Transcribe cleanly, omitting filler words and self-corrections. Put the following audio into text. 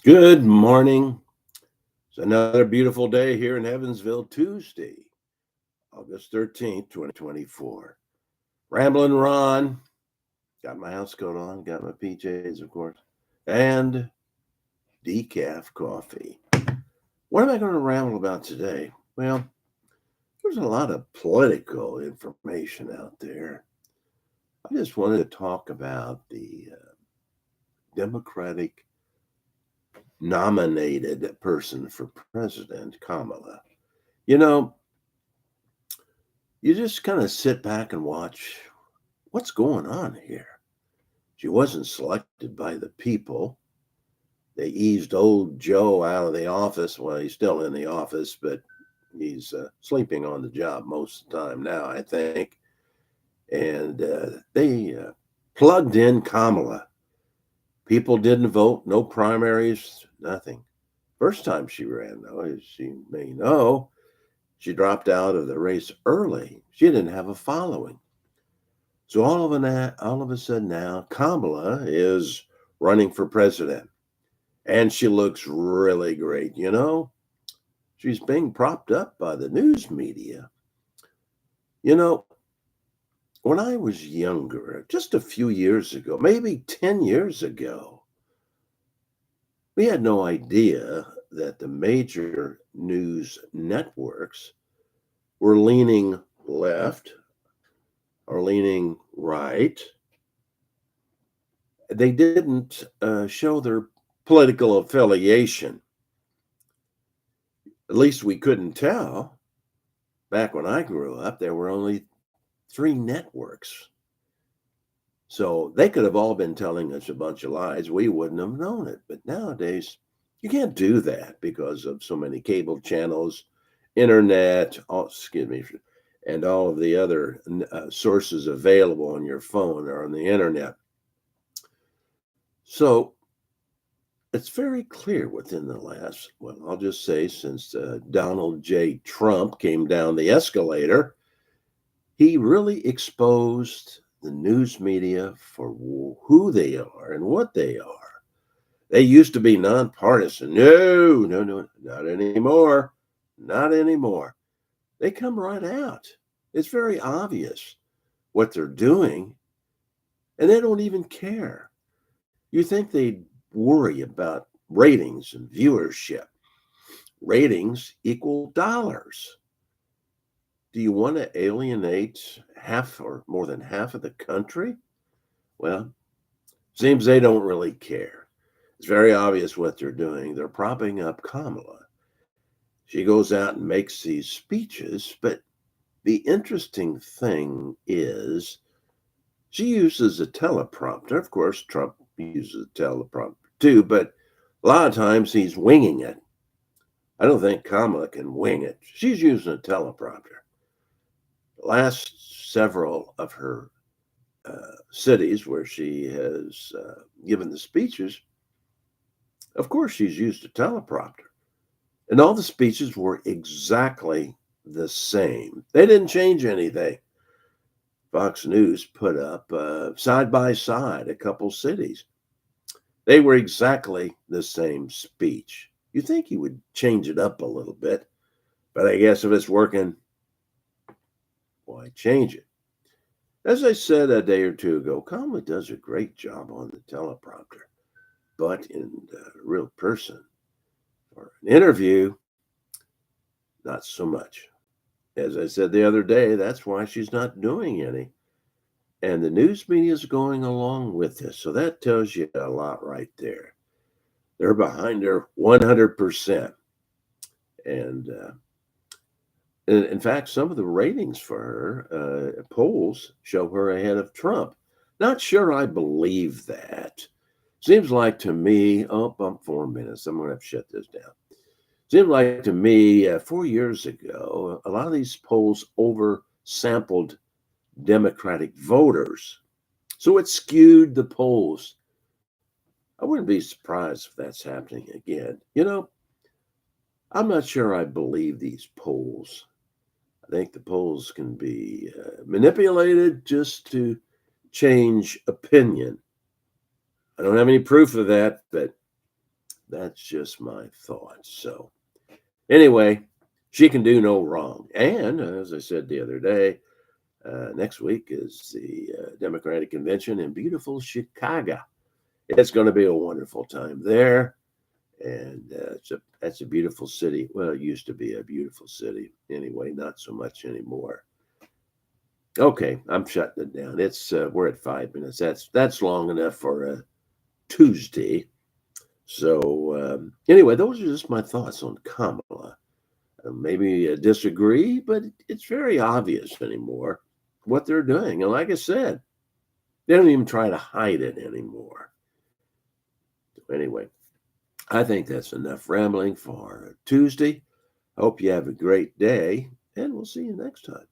Good morning. It's another beautiful day here in Evansville, Tuesday, August 13th, 2024. Ramblin' Ron, got my house coat on, got my PJs, of course, and decaf coffee. What am I going to ramble about today? Well, there's a lot of political information out there. I just wanted to talk about the Democratic nominated person for president, Kamala. You know, you just kind of sit back and watch what's going on here. She wasn't selected by the people. They eased old Joe out of the office. Well, he's still in the office, but he's sleeping on the job most of the time now, I think. And they plugged in Kamala. People didn't vote, no primaries, nothing. First time she ran, though, as you may know, she dropped out of the race early. She didn't have a following. So all of a sudden now, Kamala is running for president, and she looks really great. She's being propped up by the news media. You know, when I was younger, just a few years ago, maybe 10 years ago, we had no idea that the major news networks were leaning left or leaning right. They didn't show their political affiliation. At least we couldn't tell. Back when I grew up, there were only three networks. So they could have all been telling us a bunch of lies. We wouldn't have known it. But nowadays, you can't do that because of so many cable channels, internet, and all of the other sources available on your phone or on the internet. So it's very clear within the last, well, I'll just say since Donald J. Trump came down the escalator, he really exposed the news media for who they are and what they are. They used to be nonpartisan. No, no, no, not anymore. Not anymore. They come right out. It's very obvious what they're doing, and they don't even care. You think they'd worry about ratings and viewership. Ratings equal dollars. Do you want to alienate half or more than half of the country? Well, seems they don't really care. It's very obvious what they're doing. They're propping up Kamala. She goes out and makes these speeches, but the interesting thing is she uses a teleprompter. Of course, Trump uses a teleprompter too, but a lot of times he's winging it. I don't think Kamala can wing it. She's using a teleprompter. The last several of her cities where she has given the speeches, of course, she's used a teleprompter. And all the speeches were exactly the same. They didn't change anything. Fox News put up side by side a couple cities. They were exactly the same speech. You think he would change it up a little bit, but I guess if it's working, why change it? As I said a day or two ago, Kamala does a great job on the teleprompter, but in real person or an interview, not so much. As I said the other day, that's why she's not doing any. And the news media is going along with this. So that tells you a lot right there. They're behind her 100%. And in fact, some of the ratings for her polls show her ahead of Trump. Not sure I believe that. Seems like to me, oh, I'm 4 minutes. I'm going to have to shut this down. Seemed like to me 4 years ago, a lot of these polls oversampled Democratic voters. So it skewed the polls. I wouldn't be surprised if that's happening again. I'm not sure I believe these polls. I think the polls can be manipulated just to change opinion. I don't have any proof of that, but That's just my thoughts. So, anyway, she can do no wrong. And as I said the other day, next week is the Democratic Convention in beautiful Chicago. It's going to be a wonderful time there. And that's a beautiful city. Well, it used to be a beautiful city. Anyway, not so much anymore. Okay, I'm shutting it down. It's we're at 5 minutes. That's long enough for a Tuesday. So anyway, those are just my thoughts on Kamala. Maybe disagree, but it's very obvious anymore what they're doing. And like I said, they don't even try to hide it anymore. Anyway, I think that's enough rambling for Tuesday. Hope you have a great day, and we'll see you next time.